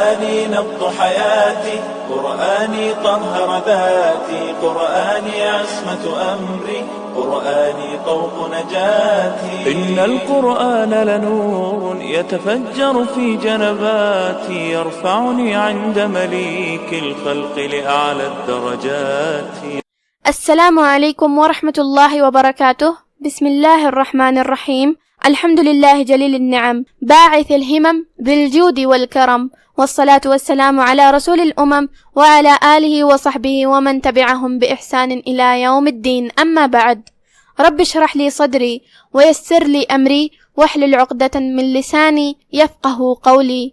قرآني نبض حياتي، قرآني طهر ذاتي، قرآني عصمة أمري، قرآني طوق نجاتي. إن القرآن لنور يتفجر في جنباتي، يرفعني عند مليك الخلق لأعلى الدرجات. السلام علیکم ورحمۃ اللہ وبرکاتہ. بسم اللہ الرحمن الرحیم. الحمد للہ جلیل النعم باعث الہمم بالجود والکرم، والصلاة والسلام على رسول الأمم وعلى آله وصحبه ومن تبعهم بإحسان إلى يوم الدين. أما بعد، رب اشرح لي صدري ويسر لي أمري واحلل عقدة من لساني يفقه قولي.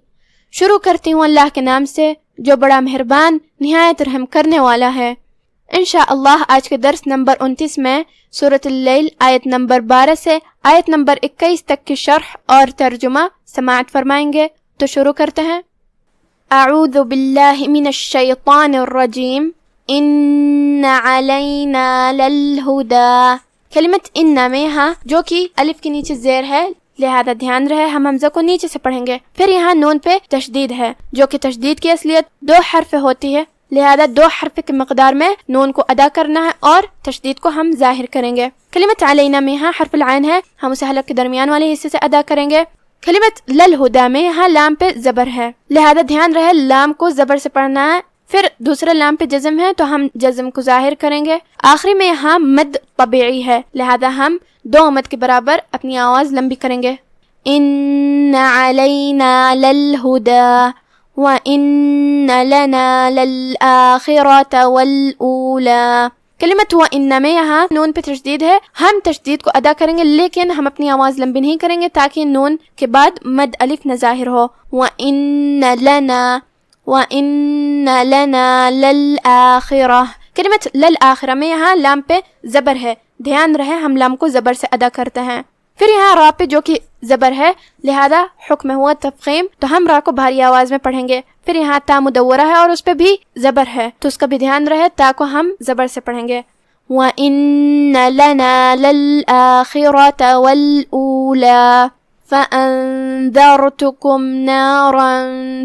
شروع کرتی ہوں اللہ کے نام سے جو بڑا مہربان نہایت رحم کرنے والا ہے. انشاءاللہ آج کے درس نمبر 29 میں سورۃ اللیل آیت نمبر 12 سے آیت نمبر 21 تک کی شرح اور ترجمہ سماعت فرمائیں گے. تو شروع کرتے ہیں. اعوذ باللہ من الشیطان الرجیم. ان علینا للہدا. کلمت ان میں یہاں جو کہ الف کے نیچے زیر ہے، لہذا دھیان رہے ہم حمزہ کو نیچے سے پڑھیں گے. پھر یہاں نون پہ تشدید ہے جو کہ تشدید کی اصلیت 2 حرف ہوتی ہے، لہذا 2 حرف کی مقدار میں نون کو ادا کرنا ہے اور تشدید کو ہم ظاہر کریں گے. کلمت علینا میں یہاں حرف العین ہے، ہم اسے حلق کے درمیان والے حصے سے ادا کریں گے. کلمت للہدا میں یہاں لام پہ زبر ہے، لہذا دھیان رہے لام کو زبر سے پڑھنا ہے. پھر دوسرے لام پہ جزم ہے تو ہم جزم کو ظاہر کریں گے. آخری میں یہاں مد طبیعی ہے، لہذا ہم 2 مد کے برابر اپنی آواز لمبی کریں گے. ان علینا للہدا وَإِنَّ لَنَا لَلْآخِرَةَ وَالْأُولَى. کلمت وَإِنَّ میں یہاں نون پہ تشدید ہے، ہم تشدید کو ادا کریں گے لیکن ہم اپنی آواز لمبی نہیں کریں گے تاکہ نون کے بعد مد الف نہ ظاہر ہو. وَإِنَّ لَنَا لَلْآخِرَةَ. کلمت للآخرہ میں یہاں لام پہ زبر ہے، دھیان رہے ہم لام کو زبر سے ادا کرتے ہیں. پھر یہاں را پہ جو کہ زبر ہے لہذا حکم ہوا تفخیم، تو ہم را کو بھاری آواز میں پڑھیں گے. پھر یہاں تا مدورہ ہے اور اس پہ بھی زبر ہے تو اس کا بھی دھیان رہے، تا کو ہم زبر سے پڑھیں گے. وَإِنَّ لَنَا لَلْآخِرَةَ وَالْأُولَى فَأَنذَرْتُكُمْ نَارًا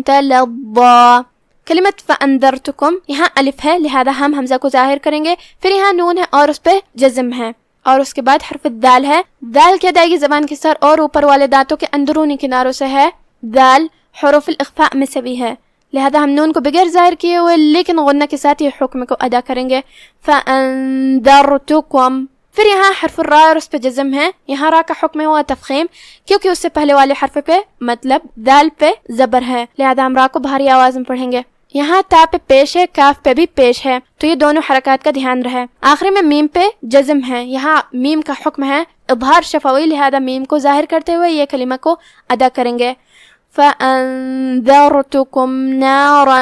تَلَظَّى. کلمت فَأَنذَرْتُكُمْ یہاں الف ہے لہذا ہم حمزہ کو ظاہر کریں گے. پھر یہاں نون ہے اور اس پہ جزم ہے اور اس کے بعد حرف دال ہے. دال کی ادائیگی زبان کے سر اور اوپر والے دانتوں کے اندرونی کناروں سے ہے. دال حروف الاخفاء میں سے بھی ہے، لہذا ہم نون کو بغیر ظاہر کیے ہوئے لیکن غنہ کے ساتھ یہ حکم کو ادا کریں گے. فَأَنذَرْتُكُمْ. پھر یہاں حرف الراء اور اس پہ جزم ہے. یہاں را کا حکم ہوا تفخیم کیونکہ اس سے پہلے والے حرف پہ مطلب دال پہ زبر ہے، لہذا ہم را کو بھاری آواز میں پڑھیں گے. یہاں تا پہ پیش ہے، کاف پہ بھی پیش ہے، تو یہ دونوں حرکات کا دھیان رہے. آخری میں میم پہ جزم ہے، یہاں میم کا حکم ہے اظہار شفوی، لہذا میم کو ظاہر کرتے ہوئے یہ کلمہ کو ادا کریں گے. فَأَنذَرْتُكُمْ نَارًا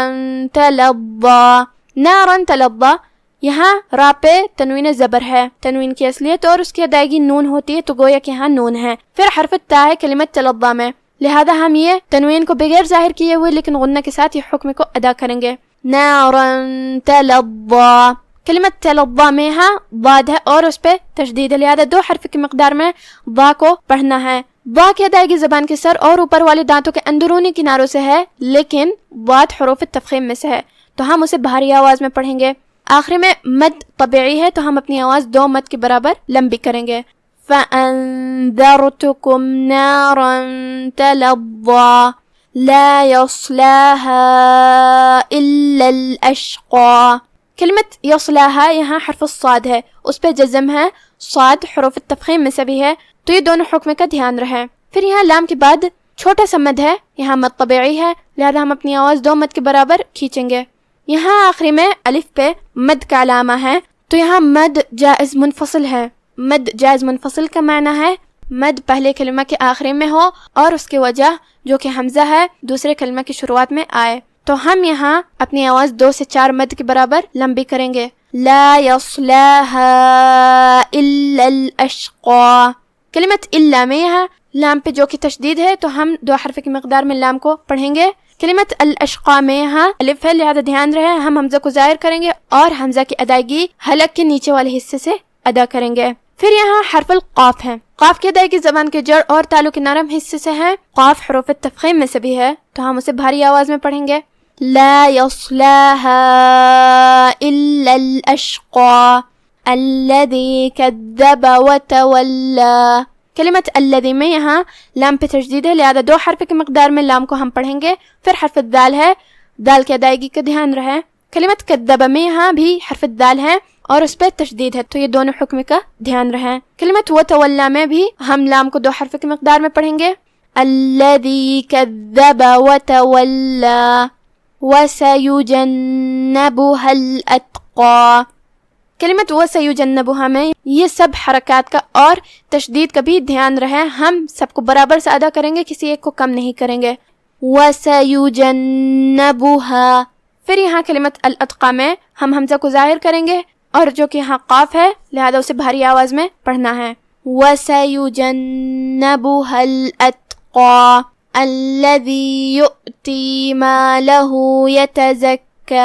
تَلَظَّى. نَارًا تَلَظَّى یہاں را پہ تنوین زبر ہے، تنوین کی اصلیت اور اس کی ادائیگی نون ہوتی ہے تو گویا کہ یہاں نون ہے. پھر حرف تا ہے کلمت تلظى میں، لہذا ہم یہ تنوین کو بغیر ظاہر کیے ہوئے لیکن غنہ کے ساتھ یہ حکم کو ادا کریں گے. نارا تلظى. کلمت تلظى میں یہاں ضاد ہے اور اس پہ تشدید ہے، لہذا 2 حرف کی مقدار میں ضا کو پڑھنا ہے. ضا کی ادائیگی زبان کے سر اور اوپر والے دانتوں کے اندرونی کناروں سے ہے لیکن ضاد حروف تفخیم میں سے ہے تو ہم اسے بھاری آواز میں پڑھیں گے. آخری میں مد طبیعی ہے تو ہم اپنی آواز 2 مد کے برابر لمبی کریں گے. فَأَنذَرْتُكُمْ نَارًا تَلَظَّى لَا يَصْلَاهَا إِلَّا الْأَشْقَى. کلمت یصلاها یہاں حرف الصاد ہے، اس پہ جزم ہے، صاد حروف التفخیم میں سے بھی ہے تو یہ دونوں حکم کا دھیان رہے. پھر یہاں لام کے بعد چھوٹا سا مد ہے، یہاں مد طبیعی ہے لہذا ہم اپنی آواز 2 مد کے برابر کھینچیں گے. یہاں آخری میں الف پہ مد کا علامہ ہے تو یہاں مد جائز منفصل ہے. مد جائز منفصل کا معنی ہے مد پہلے کلمہ کے آخری میں ہو اور اس کی وجہ جو کہ حمزہ ہے دوسرے کلمہ کی شروعات میں آئے، تو ہم یہاں اپنی آواز 2 سے 4 مد کے برابر لمبی کریں گے. لا يصلاها إلا الأشقى. کلمت الا میں یہاں لام پہ جو کہ تشدید ہے تو ہم 2 حرف کی مقدار میں لام کو پڑھیں گے. کلمت الاشقا میں یہاں الف ہے لہذا دھیان رہے ہم حمزہ کو ظاہر کریں گے اور حمزہ کی ادائیگی حلق کے نیچے والے حصے سے ادا کریں گے. پھر یہاں حرف القاف ہے. قاف کی ادائیگی زبان کے جڑ اور تالو کے نرم حصے سے ہے. قاف حروف التفخیم میں سے بھی ہے تو ہم اسے بھاری آواز میں پڑھیں گے. لا يصلاها إلا الأشقى الذي كذب وتولى. کلمت الذی میں یہاں لام پہ تشدید ہے لہذا 2 حرف کی مقدار میں لام کو ہم پڑھیں گے. پھر حرف الدال ہے, دال کی ادائیگی کا دھیان رہے. کلمت کذب میں یہاں بھی حرف الدال ہے اور اس پہ تشدید ہے تو یہ دونوں حکم کا دھیان رہے. کلمت وتولی میں بھی ہم لام کو 2 حرف کی مقدار میں پڑھیں گے. الذی کذب وتولی وَسَيُجَنَّبُهَا الْأَتْقَى. کلمت وَسَيُجَنَّبُهَا میں یہ سب حرکات کا اور تشدید کا بھی دھیان رہے. ہم سب کو برابر سے ادا کریں گے, کسی ایک کو کم نہیں کریں گے. وَسَيُجَنَّبُهَا. پھر یہاں کلمت الاتقى میں ہم حمزہ کو ظاہر کریں گے اور جو کہ یہاں قاف ہے لہذا اسے بھاری آواز میں پڑھنا ہے. وَسَيُجَنَّبُهَا الْأَتْقَى الذی یؤتی مالہ یتزکی.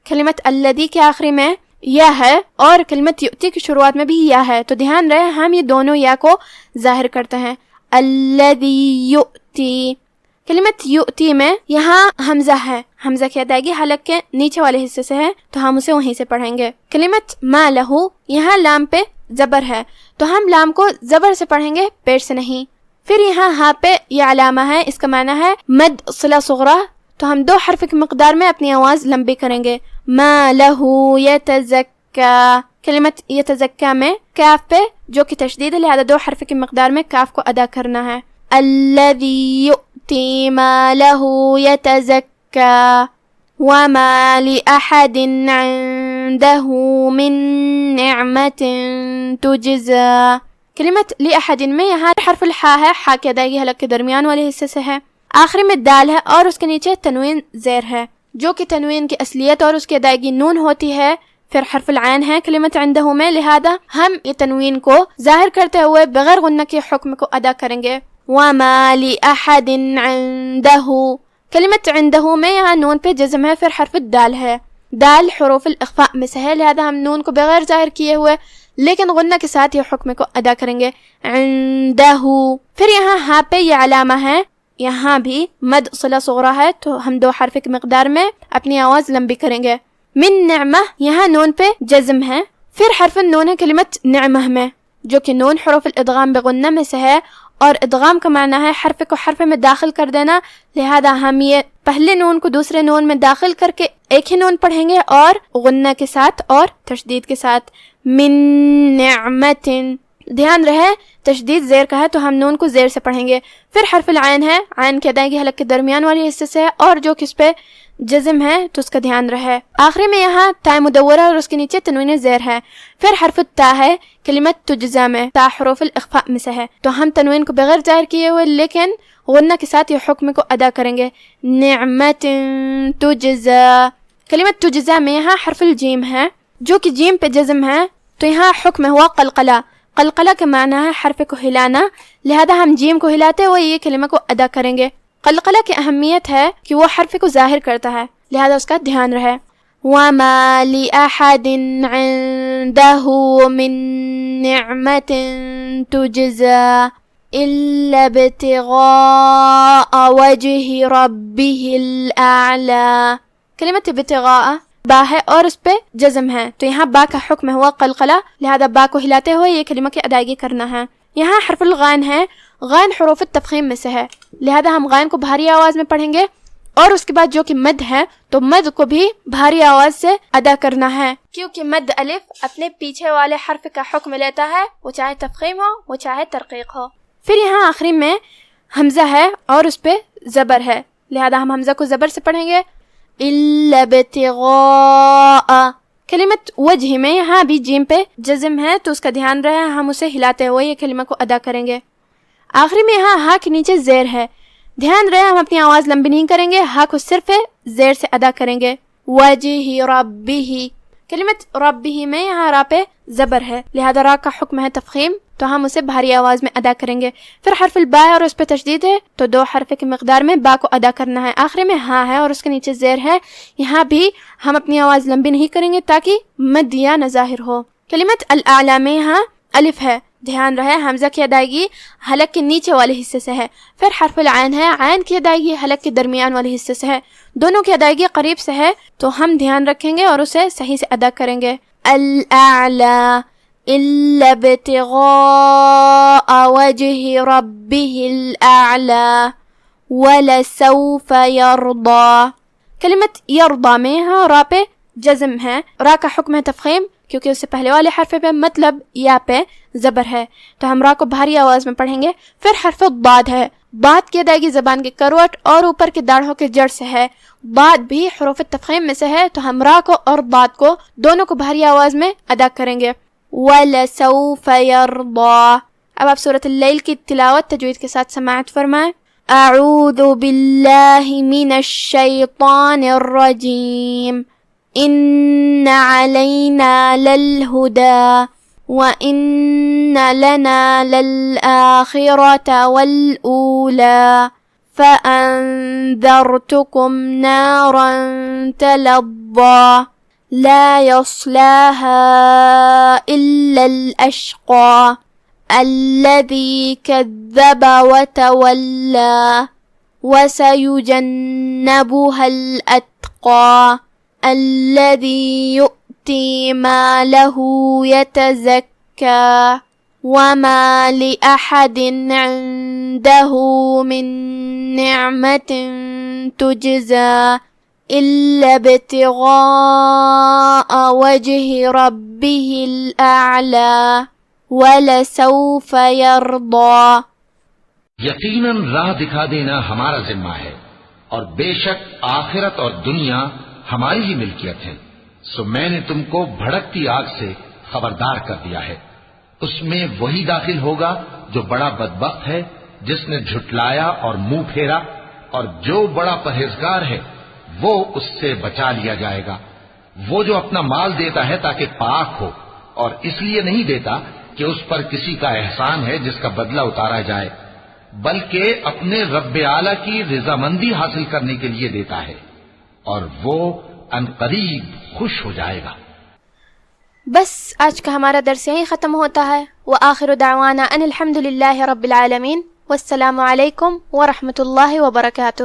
کلمت الذی کے آخری میں یا ہے اور کلمت یؤتی کی شروعات میں بھی یا ہے تو دھیان رہے ہم یہ دونوں یا کو ظاہر کرتے ہیں. الذی یؤتی. کلمت یؤتی میں یہاں حمزہ ہے, حمزہ کی ادائیگی حلق کے نیچے والے حصے سے ہے تو ہم اسے وہیں سے پڑھیں گے. کلمت مالہ یہاں لام پہ زبر ہے تو ہم لام کو زبر سے پڑھیں گے, پیٹ سے نہیں. پھر یہاں ہاں پہ یہ علامہ ہے, اس کا معنی ہے مد صلہ صغرا تو ہم 2 حرف کی مقدار میں اپنی آواز لمبی کریں گے. ما لہو یتزکا. کلمت یتزکا میں کاف پہ جو کہ تشدید ہے لہذا 2 حرف کی مقدار میں کاف کو ادا کرنا ہے. الذی یؤتی مالہ یتزکا وما لأحد عنده من نعمت تجزا. کلمت لأحد میں یہاں حرف الحا ہے, حا کی ادائیگی حلق کے درمیان والے حصے سے ہے. آخری میں دال ہے اور اس کے نیچے تنوین زیر ہے جو کہ تنوین کی اصلیت اور اس کی ادائیگی نون ہوتی ہے. پھر حرف العین ہے کلمت عندہ میں لہذا ہم یہ تنوین کو ظاہر کرتے ہوئے بغیر غنہ کے حکم کو ادا کریں گے. وما لأحد عنده. کلمت عندہ میں یہاں نون پہ جزم ہے. پھر حرف الدال ہے, دال حروف الاخفاء میں سے ہے لہذا ہم نون کو بغیر ظاہر کیے ہوئے لیکن غنہ کے ساتھ یہ حکم کو ادا کریں گے. عندہ. پھر یہاں ہاں پہ یہ علامہ ہے, یہاں بھی مد صلہ صغرا ہے تو ہم 2 حرف کی مقدار میں اپنی آواز لمبی کریں گے. من نعمہ یہاں نون پہ جزم ہے. پھر حرف النون ہے کلمت نعمہ میں جو کہ نون حروف الادغام بغنہ میں سے ہے اور ادغام کا معنی ہے حرف کو حرف میں داخل کر دینا لہذا ہم یہ پہلے نون کو دوسرے نون میں داخل کر کے ایک ہی نون پڑھیں گے اور غنہ کے ساتھ اور تشدید کے ساتھ. من نعمت. دھیان رہے تشدید زیر کا ہے تو ہم نون کو زیر سے پڑھیں گے. پھر حرف العین ہے, عین کی ادائیگی حلق کے درمیان والی حصے سے ہے اور جو کہ اس پہ جزم ہے تو اس کا دھیان رہے. آخری میں یہاں تا مدورہ اور اس کے نیچے تنوین زیر ہے. پھر حرف التا ہے کلمت تجزا میں, تا حروف الاخفاء میں سے ہے تو ہم تنوین کو بغیر ظاہر کیے ہوئے لیکن غنہ کے ساتھ یہ حکم کو ادا کریں گے. نعمت تجزا. کلمت تجزا میں یہاں حرف الجیم ہے جو کہ جیم پہ جزم ہے تو یہاں حکم ہوا قلقلہ. قلقلہ کا معنی ہے حرف کو ہلانا لہذا ہم جیم کو ہلاتے ہوئے یہ کلمہ کو ادا کریں گے. قلقلہ کی اہمیت ہے کہ وہ حرف کو ظاہر کرتا ہے لہذا اس کا دھیان رہے. وَمَا لِأَحَدٍ عِنْدَهُ مِن نِعْمَةٍ تُجْزَى إِلَّا ابْتِغَاءَ وَجْهِ رَبِّهِ الْأَعْلَى. کلمت ابتغاء با ہے اور اس پہ جزم ہے تو یہاں با کا حکم ہوا قلقلہ لہذا با کو ہلاتے ہوئے یہ کلمہ کی ادائیگی کرنا ہے. یہاں حرف الغین ہے, غین حروف التفخیم میں سے ہے لہذا ہم غین کو بھاری آواز میں پڑھیں گے اور اس کے بعد جو کہ مد ہے تو مد کو بھی بھاری آواز سے ادا کرنا ہے کیونکہ مد الف اپنے پیچھے والے حرف کا حکم لیتا ہے وہ چاہے تفخیم ہو وہ چاہے ترقیق ہو. پھر یہاں آخری میں حمزہ ہے اور اس پہ زبر ہے لہذا ہم حمزہ کو زبر سے پڑھیں گے. إِلَّا ابْتِغَاءَ. کلمت وجہ میں یہاں بھی جیم پہ جزم ہے تو اس کا دھیان رہے ہم اسے ہلاتے ہوئے یہ کلمہ کو ادا کریں گے. آخری میں یہاں ہا کے نیچے زیر ہے, دھیان رہے ہم اپنی آواز لمبی نہیں کریں گے, ہا کو صرف زیر سے ادا کریں گے. وَجْهِ رَبِّهِ. کلمت ربہ میں یہاں را پہ زبر ہے لہذا را کا حکم ہے تفخیم تو ہم اسے بھاری آواز میں ادا کریں گے. پھر حرف البا اور اس پہ تشدید ہے تو 2 حرف کی مقدار میں با کو ادا کرنا ہے. آخری میں ہاں ہے اور اس کے نیچے زیر ہے, یہاں بھی ہم اپنی آواز لمبی نہیں کریں گے تاکہ مد یا نہ ظاہر ہو. کلمت الاعلی میں یہاں الف ہے، دھیان رہے حمزہ کی ادائیگی حلق کے نیچے والے حصے سے ہے. پھر حرف العین ہے، عین کی ادائیگی حلق کے درمیان والے حصے سے ہے. دونوں کی ادائیگی قریب سے ہے تو ہم دھیان رکھیں گے اور اسے صحیح سے ادا کریں گے. الاعلی الا ابتغاء وجه ربه الاعلی ولسوف يرضى. کلمت یرضا میں ہاں را پہ جزم ہے. را کا حکم ہے تفخیم کیونکہ اس سے پہلے والے حرف پہ مطلب یا پہ زبر ہے تو ہم را کو بھاری آواز میں پڑھیں گے. پھر حرف ضاد ہے. بات کی ادائیگی زبان کے کروٹ اور اوپر کے داڑھوں کے جڑ سے ہے. بات بھی حروف تفخیم میں سے ہے تو ہم را کو اور بات کو دونوں کو بھاری آواز میں ادا کریں گے. وَلَسَوْفَ يَرْضَى. اب آپ سورۃ اللیل کی تلاوت تجوید کے ساتھ سماعت فرمائیں. اعوذ باللہ من الشیطان الرجیم ان علینا للہدی وَإِنَّ لَنَا لَلْآخِرَةَ وَالْأُولَى فَأَنذَرْتُكُمْ نَارًا تَلَظَّى لَا يَصْلَاهَا إِلَّا الْأَشْقَى الَّذِي كَذَّبَ وَتَوَلَّى وَسَيُجَنَّبُهَا الْأَتْقَى الَّذِي يؤتي ماله يتزكى وما لأحد عنده من نعمة تجزى إلا ابتغاء وجه ربه الأعلى ولسوف يرضى. یقیناً راہ دکھا دینا ہمارا ذمہ ہے اور بے شک آخرت اور دنیا ہماری ہی ملکیت ہے. سو میں نے تم کو بھڑکتی آگ سے خبردار کر دیا ہے. اس میں وہی داخل ہوگا جو بڑا بدبخت ہے، جس نے جھٹلایا اور منہ پھیرا، اور جو بڑا پرہیزگار ہے وہ اس سے بچا لیا جائے گا. وہ جو اپنا مال دیتا ہے تاکہ پاک ہو، اور اس لیے نہیں دیتا کہ اس پر کسی کا احسان ہے جس کا بدلہ اتارا جائے، بلکہ اپنے رب اعلیٰ کی رضامندی حاصل کرنے کے لیے دیتا ہے، اور وہ عنقریب خوش ہو جائے گا. بس آج کا ہمارا درس یہیں ختم ہوتا ہے. وآخر دعوانا ان الحمد للہ رب العالمین. والسلام علیکم ورحمۃ اللہ وبرکاتہ.